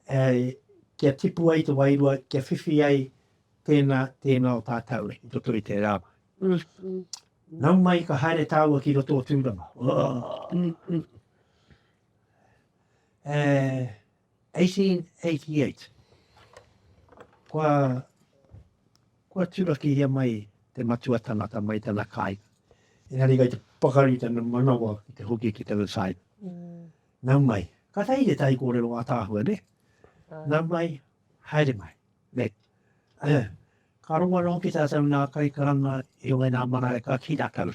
kia tipu ai te wairua, kia whiwhi ai tēnā o tātou i roto i te rāma. Naumai ka haere tāua ki roto o tūranga. 1888. Kua Turuki hia mai te matua tangata mai tana kai. Engari gai te pakari tana manawa ki te hoki ki te website. Naumai. Ka tei te tai kōrero a tāhua, ne? Naumai, haere mai. Ne. Ka ronga rongo ki tātou nā kai karanga i o nā marae ka ki tātou.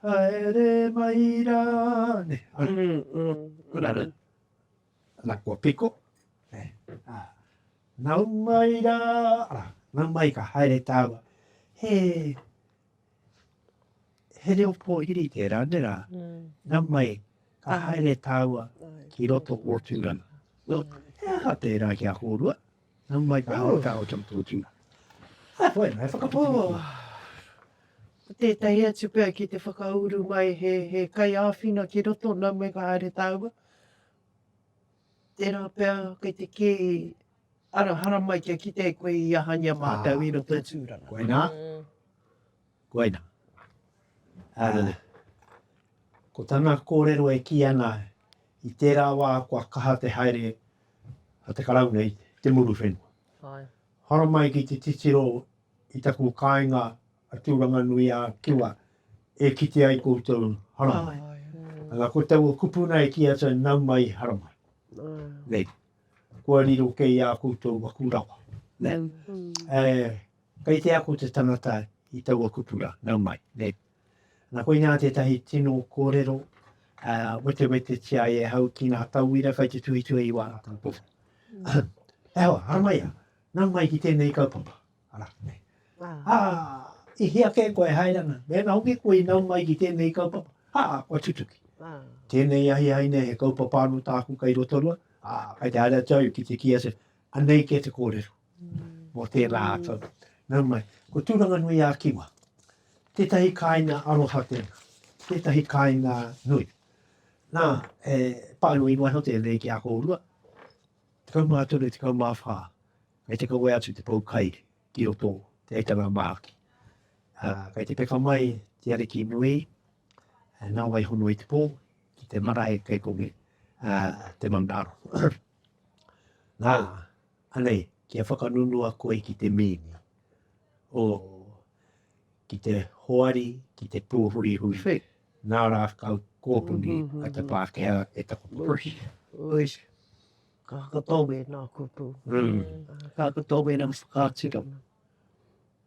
Haere mai rā. Ne. Kurara. Nā kua piko. Naumai rā. Naumai ka haere tāua. He reo pōhiri tērā, ne rā. Naumai ka haere tāua ki roto o tūranga. He aha tērā ki a kōrua. Naumai ka haere tāua ki roto o tūranga. Wai, mai whakapō. Tētai atu pēr ki te whakauru mai he kai āwhina ki roto nā mai ka haere tāua. Tērā pēr kei te kē ara hara mai kia ki te koe i ahania mātou i roto tūranga. Koe nā. Koe nā. Ko tāna kōrero e ki ana i tērā wā kua kaha te haere a te karau nei, te muru whenua. Hara mai ki te titiro i taku kāinga a tūranga nui a kiwa e kite ai koutou hara mai. Anga ko tau kupuna e ki ata naumai hara mai. Nei. Kua riro kei a koutou a kurawa. Nei. Kei te ako te tangata i tau a kupura, naumai. Nei. Nā koe nā tētahi tino kōrero, wete tia e hau ki nā tauira kai te tuitui i wā tāpō. Ewa, hara mai a, naumai ki tēnei kaupapa. Ara, nei. I hea kē koe hairanga. Mēna hoki koe i naumai ki tēnei kaupapa. Koe tutuki. Tēnei ahi haine he kaupapa anu tāku kai rotorua. Kai te haere tau ki te kia se. Anei ke te kōrero. Mō tērā atau. Naumai, ko tūranga nui a kiwa. Tētahi kāinga aroha tēnā. Tētahi kāinga nui. Nā, pānu i noa tēnei ki a kōrua. Te kaumā tūre, te kaumā whā. Kei te kaue atu te Poukai ki o tō, te eitanga māki. Kei te peka mai te ariki nui, nā wai hono i te pō, ki te marae kei kongi, te mandaro. Nā, anei, kia whakanunua koe ki te mīni. Ki te hoari, ki te pūhuri hui. Nā rā kau kōpuni a te Pākehā e tako pūri. Ois. Ka katowe nā kupu. Ka katowe nā whakātira.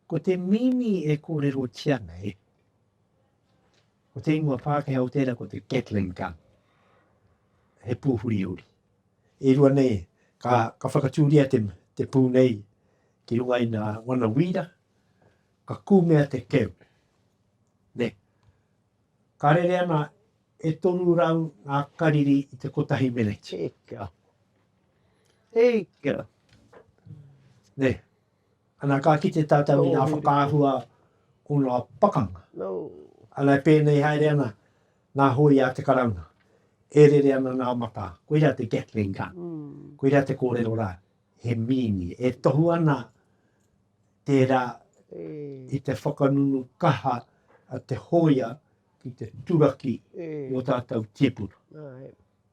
Ko te mini e kōrero tianga e. Ko te ingoa Pākehā o tērā ko te Gatling gun. He pūhuri uri. E rua nei, ka whakatūria te pū nei ki runga i nā wana wira. Ka kūmea te keu. Ne. Ka rere ana e tonu rau ngā kariri i te kotahi meneti. Eka. Ne. Ana ka ki te tātau i nā whakāhua o nā pakanga. Ana pēnei haere ana nā hoi a te karauna. E rere ana nā mata. Koe rea te Gatling gun. Koe rea te kōrero rā. He mini. E tohu ana tērā i te whakanunu kaha a te hoia ki te turaki o tātou tiepura.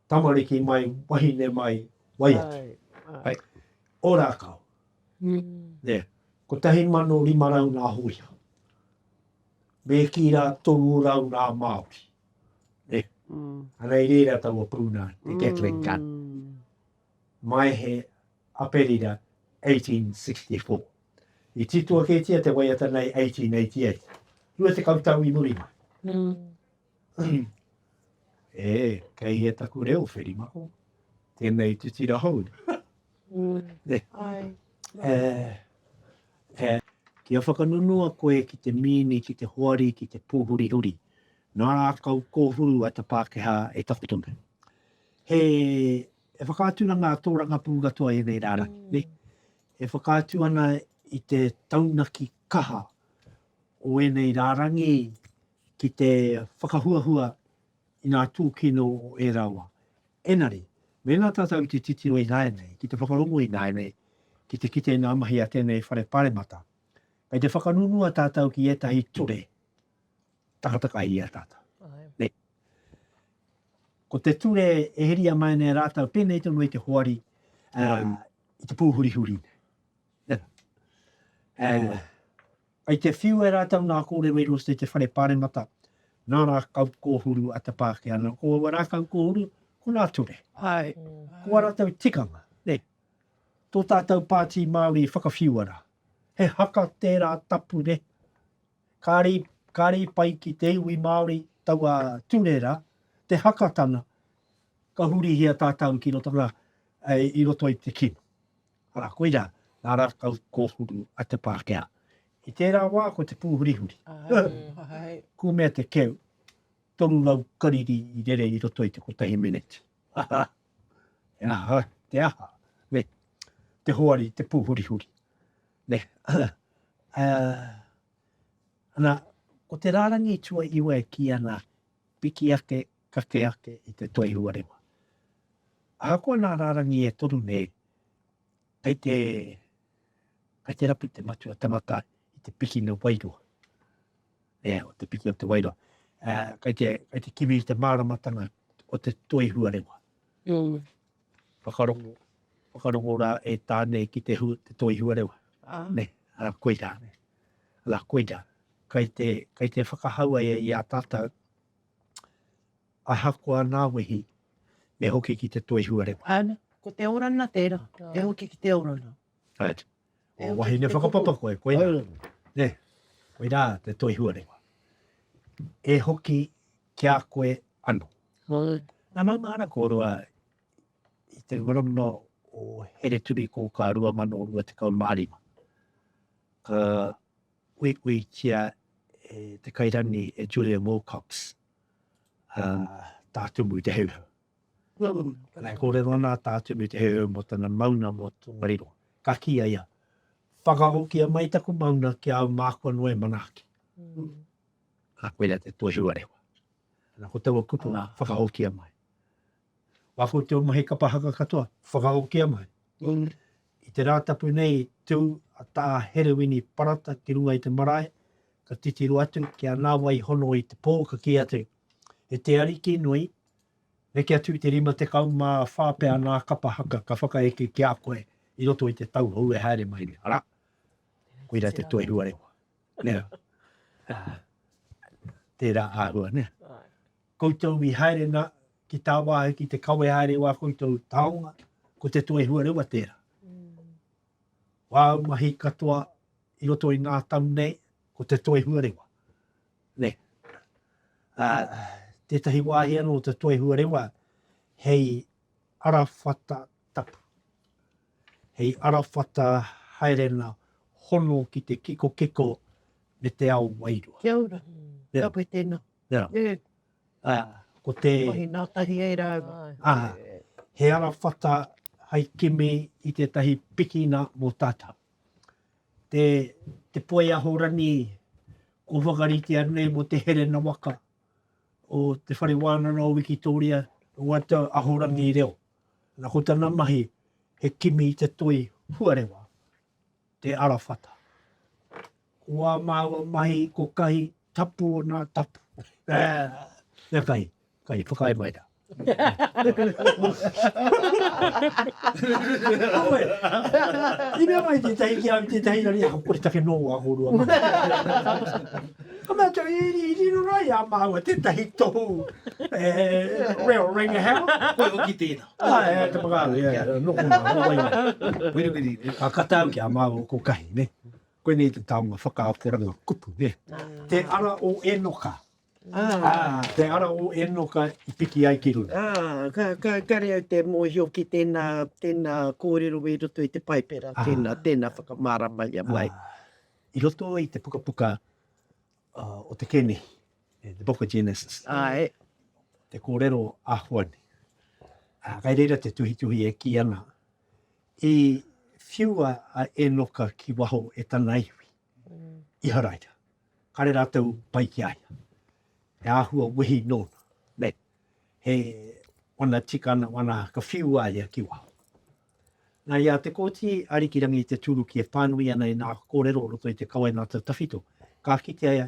Tamariki mai, wahine mai, waiata. Ora kau. Ne. Ko tahi mano 5 rau nā hoia. Me ki rā 3 rau nā Māori. Ne. Ana i reira tau a pūna, te Gatling gun. Mai he aperira 1864. I titua ke tia te waiata nei 1888. Rua te kautau i muri mai. Kei he taku reo whiri mako. Tēnei te tira hou. Kia whakanunua koe ki te mini, ki te hoari, ki te pūhuri uri. Nā rā kau kōhuru a te Pākehā e takutuna. E whakātuna ngā tōranga pūgatoa e nei rārangi. E whakātu ana i te taunaki kaha o enei rārangi ki te whakahuahua i ngā tūkino o e rawa. Enari, Mena tātou te titiro i nāi nei, ki te whakarongo i nāi nei, ki te kite nā mahi a tēnei whare pāremata. Kei te whakanunua tātou ki etahi ture, takataka i a tātou. Ne. Ko te ture e heria mai nei rātou, pēnei tonu i te hoari, i te pūhuri-huri. Ai te whiu e rātou nā kōrero i rosto i te whare pāremata, nā rā kau kōhuru a te Pākehā, nā ko rā kau kōhuru, ko nā ture. Ai. Ko rātou tikanga, ne. Tō tātou pāti Māori whakawhiuara. He haka tērā tapu, ne. Kāri pai ki te iwi Māori taua tūrera, te hakatana, ka huri hia tātou ki rotanga, i roto i te kino. Ara, koe rā, nā rā kau kōhuru a te Pākehā. I tērā wā ko te pūhuri-huri. Ko mea te keu, toru lau kariri i rere i roto i te kotahi minute. Te aha, ne, te hoari, te pūhuri-huri. Ne, ana, ko te rārangi tua iwa e ki ana, piki ake, kake ake i te toi huarewa. Ako nā rārangi e toru ne, kei te rapu te matua tamata i te piki na wairua. O te piki o te wairua. Kei te kimi i te māramatanga o te toi huarewa. Whakarongo rā e tāne ki te toi huarewa. Ne, koe rā, ne. Koe rā. Kei te whakahaua i a tātou, a hakoa nā wehi, me hoki ki te toi huarewa. Ana, ko te orana tērā, e hoki ki te orana. Right. O wahi ne whakapapa koe, koe rā. Ne, koe rā te toi huarewa. E hoki kia koe ano. Nā mauma ana kōrua i te ngorono o here turi ko ka rua mano o rua te kau mārima. Ka ui tia e te kairani e Julia Wilcox, tātumu te heu. Nā kōrero nā tātumu te heu mo tana mauna mo tōngariro. Ka kia ia. Whakahokia mai taku mauna ki au mākua noe manaki. Nā koe rā te toi huarewa. Nā ko taua kupu whakahokia mai. Wako te o mahi kapahaka katoa, whakahokia mai. I te rātapu nei, tū a tā herewini parata ki runga i te marae, ka titiru atu ki a nāwai hono i te pō ka ki atu. E te ariki nui, reke atu te rima te kau mā whāpea nā kapahaka ka whakaeke ki a koe i roto i te tau hou e haere mai ni. Ara, koe rā te toi huarewa. Nea. Tērā āhua, nea. Koutou i haere nā, ki tā wāhe ki te kawe haere wā koutou taonga, ko te toi huarewa tērā. Wā mahi katoa i roto i ngā tau nei, ko te toi huarewa. Ne. Tētahi wāhi anō te toi huarewa, hei arawhata tapu. Hei arawhata haerena hono ki te kiko me te ao wairua. Kia ora. Kia pai tēnā. Ko te... Mahi nā tahi e rau. He arawhata hai kimi i te tahi pikina mō tātau. Te poe ahorani ko whakariti anu nei mo te here na waka o te whare wānana o Wikitoria o wata ahorani i reo. Nā ko tana mahi he kimi i te toi huarewa, te arawhata. Ko wā māua mahi ko kahi tapu o nā tapu. Nā kai, whakai mai rā. I mea mai te tahi ki au te tahi nari a kore take no a horua mai. Ka mea tau i rino rai a māua te tahi tohu reo Rangahau. Koe hoki tēnā. Te makaru, noko nā. Wiri. Ka katau ki a māua ko kahi, ne? Koe nei te taonga whakaaporanga kupu, ne? Te ara o enoka. Te ara o enoka i piki ai ki runa. Ka reo te mōhio ki tēnā kōrero i roto i te paipera, tēnā whakamāramaia mai. I roto i te puka o te kene, the Book of Genesis. Te kōrero ahuani. Kai reira te tuhi e ki ana. I whiua a enoka ki waho e tana iwi. I haraira. Kare rātou pai ki aia. E āhua wehi nōna. Ne. He wana tikana, wana ka whiua ia ki waho. Nā ia te Kooti Arikirangi te Turuki e pānui ana i nā kōrero roto i te kawaina ta tawhito. Ka kite aia,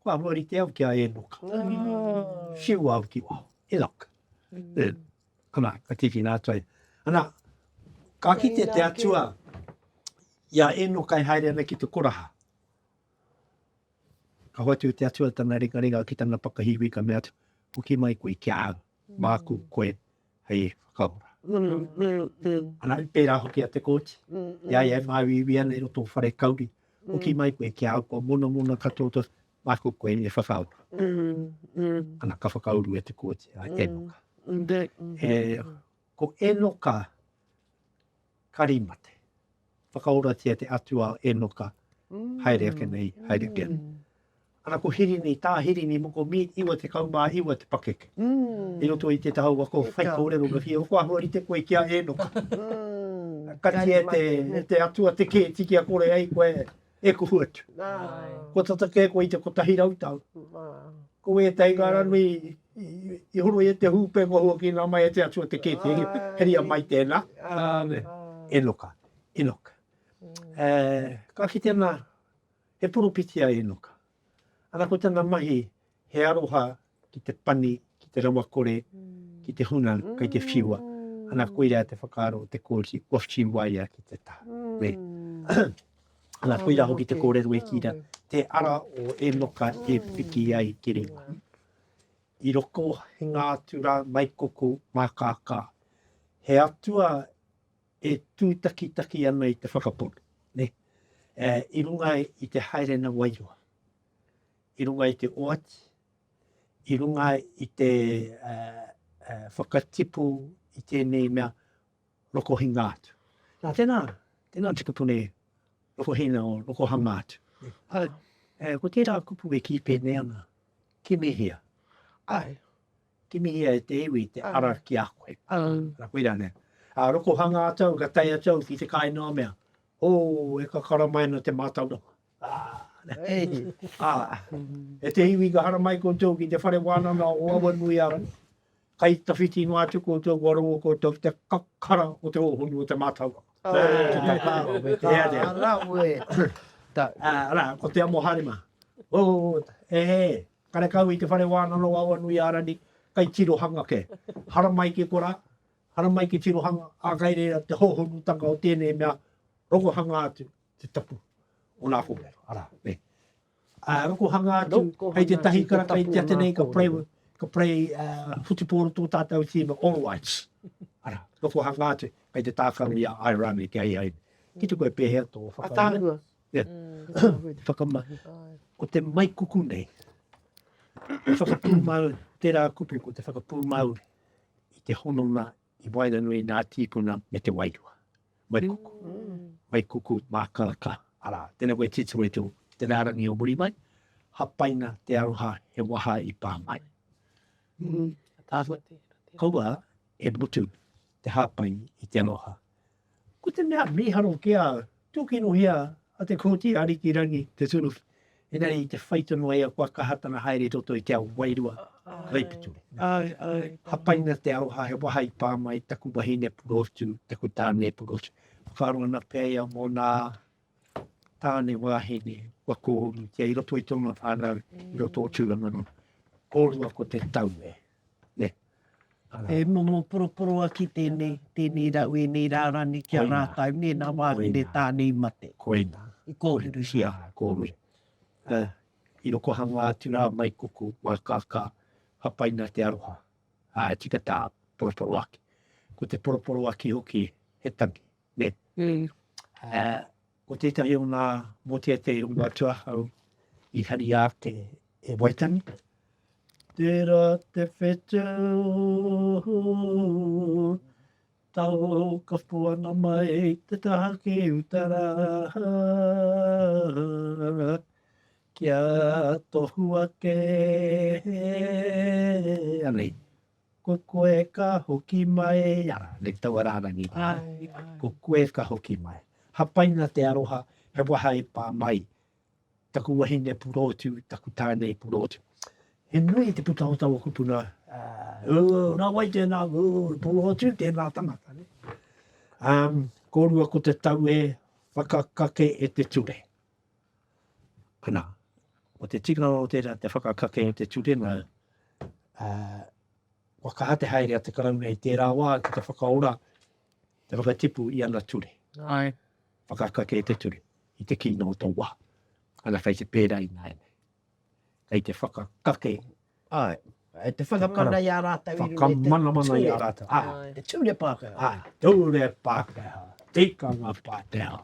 kua mori te au ki a e noka. Whiua au ki waho, e laka. Kana, ka tiki nā toi. Ana, ka kite te atua, ia e noka i haere ana ki te koraha. Ka hoatu te atua tana ringa ki tana pakahiwi ka mea tu, puki mai koe ki au, māku koe, hei whakaora. Ana i pērā hoki a te Kooti. Ia ia māwiwi ana i roto whare kauri. Puki mai koe ki au, ko mona katoto, māku koe e whakaora. Ana ka whakauru e te Kooti, a e noka. Ko e noka karimate. Whakaora tia te atua e noka, haere ake nei, haere ake nei. Ana ko Hirini, tā Hirini moko Mead, iwa te kaumā, iwa te pakeke. I roto i te tahau wako whai kōrero ka whia, ko ahua i te koe kia e noka. Kati e te atua te ke tiki a kore ai koe e kuhuatu. Ko tatake koe i te kotahi rautau. Ko e tei ngāranu i horo e te hūpe ngohua ki nā mai e te atua te ke te heria mai tēnā. E noka, e noka. Ka ki tēnā, he purupitia e noka. Ana ko tēnā mahi, he aroha ki te pani, ki te rawakore, ki te huna, kai te whiua. Ana koe rea te whakaaro, te kōrisi, wafchi waia ki te tā. Ana koe rea hoki te kōrero e kira, te ara o e noka e piki ai ki ringa. I roko he ngā tura mai koko mākākā. He atua e tūtaki ana i te whakapono. I runga i te haere na wairua. I runga i te oati, i runga i te whakatipu i tēnei mea roko hi ngātu. Tēnā tikapune roko hina o roko hangātu. Ko tērā kupu e ki pēnei ana, ki mehia. Ki mehia e te iwi, te ara ki a koe. Ra koe rane. Roko hangātau, ka tai atau ki te kainoa mea. E ka karamaina te mātauranga. E te iwi ka hara mai koutou ki te whare wānanga o awa nui ara. Kai tawhiti noa tu koutou waro o koutou te kakara o te ohonu o te mātau. Ko te amo harima. Kare kau i te whare wānanga o awa nui ara ni kai tirohanga ke. Hara mai ki kora, hara mai ki tirohanga, a kai rea te hohonu tanga o tēnei mea roko hanga atu te tapu. O nā whomero, roko hanga atu, hei te tahi karakai te atenei ka prei hutiporo tō tātou tīma, all rights. Roko hanga atu, hei te tākari a airami ki ai. Ki te koe pēhea tō whakaunga. Whakamahi. O te mai kuku nei. E whakapūmau, tērā kupu ko te whakapūmau i te hononga i wairanui nā tīpuna me te wairua. Mai kuku. Mai kuku mākaraka. Tēnā koe titore tō te rārangi o muri mai, hapaina te aroha he waha i pā mai. Kaua e mutu te hapaini i te aloha. Ko te mea miharo kia, tūkino hia a te Kooti Arikirangi, te Toru. Enari i te whaitano ea kua kahatana haere roto i te au wairua reipiture. Hapaina te aroha he waha i pā mai, taku wahine purotu, taku tāne purotu. Whakaronga pēia mō nā tāne wāhine, kua kōhuru, tia i roto i tonga whānau, i roto o tūrangano. Kōrua ko te tau e. E momo poroporo aki tēnei rau e nei rārani kia rātau, ne nā wāhine tānei mate. Koina. I kōruru. Sia, kōruru. I roko hanga atu rā mai kuku, wākākā, hapaina te aroha. Tika tā poroporo aki. Ko te poroporo aki hoki he tangi. Ko tētahi o nā mōteatea o ngā tuahau i hari a te e Waitangi. Tērā te whetau, tau ka puana mai te taha ki utara. Kia tohu ake. Anei, koe ka hoki mai. Nei taua rārangi. Ko koe ka hoki mai. Hapaina te aroha, he waha i pā mai. Taku wahine purotu, taku tānei purotu. He nui te putaotau o kupuna Nā wai tēnā, pōhotu tēnā tangata. Kōrua ko te tau e whakakake e te ture. Pena, o te tika o tērā te whakakake e te ture, nā wakaate haere a te karauna i tērā wā, ki te whakaora, te whakatipu i ana ture. Ai. Whakakake e te ture, i te kino o tō wā. Ana whai te pērā i nāi. Kei te whakakake. Ai. E te whakamana i a rātau i Whakamana i a rātau. Te ture Pākehā. Ture Pākehā. Tikanga Pākehā.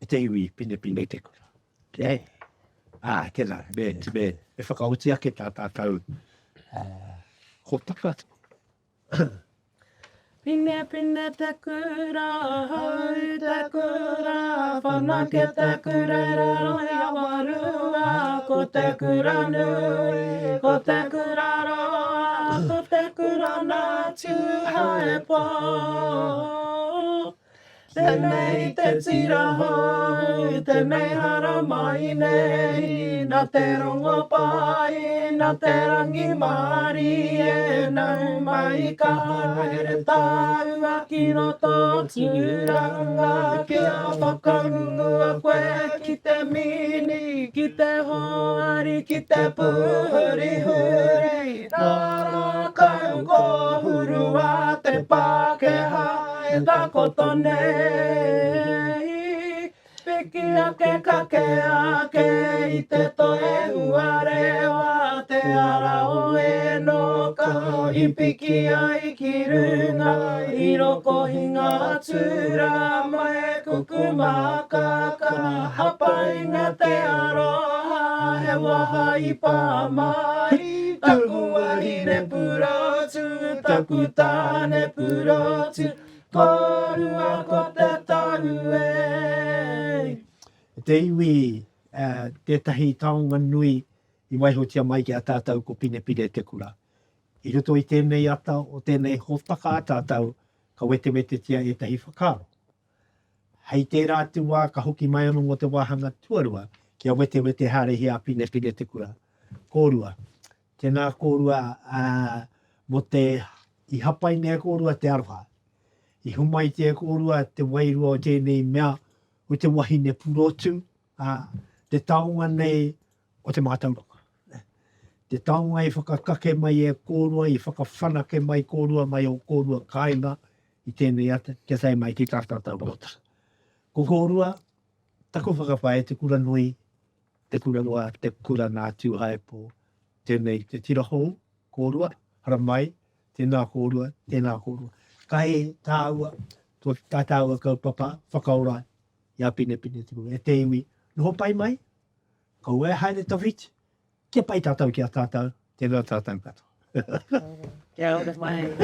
E te iwi, Pinepine Te Kura. Tēnā, me whakautia ke tā tātou. Hotaka. Pinepine te kura, hau te kura, whanake te kura roia warua, ko te kura nui, ko te kura roa, ko te kura nā tūhae pō. Tēnei te tira hoi, tēnei hara mai nei, nā te rongo pai, nā te rangi māri e Naumai ka haere tāua ki no tō tūranga, kia whakaungua koe ki te mini, ki te hoari, ki te puhuri huri, nā rākau ko hurua te Pākehā. E takoto nei, piki ake kake ake i te toe uarewa, te ara o e no ka i piki ai ki runga, i roko hinga tura mai kuku makaka, hapainga te aroha, he waha i pāmai, taku ahine purotu, taku tāne purotu, Kōrua ko te tanu e. Te iwi, tētahi taonga nui i waihotia mai ki a tātou ko Pinepine Te Kura. I roto i tēnei ata o tēnei hōtaka a tātou, ka wete tia e tahi whakaro. Hei tērā tua ka hoki mai anō o te wāhanga tuarua, kia wete harehi a Pinepine Te Kura. Kōrua, tēnā kōrua mo te i hapai nea kōrua te aroha. I humai te kōrua te wairua o tēnei mea o te wahine purotu, te taonga nei o te mātauranga. Te taonga i whakakake mai e kōrua, i whakawhanake mai kōrua mai o kōrua kāinga i tēnei ata, kia sai mai ki tātātau rota. Ko kōrua, tako whakawhai te kura nui, te kura noa, te kura nā tūhae pō, tēnei te tirahou, kōrua, hara mai, tēnā kōrua, kai tāua, tō tātāua kaupapa, whakaora, ia Pinepine Te Kura. E te iwi, noho pai mai, kau e haere tawhiti, kia pai tātou ki a tātou, tēnā tātou kato. Kia ora mai.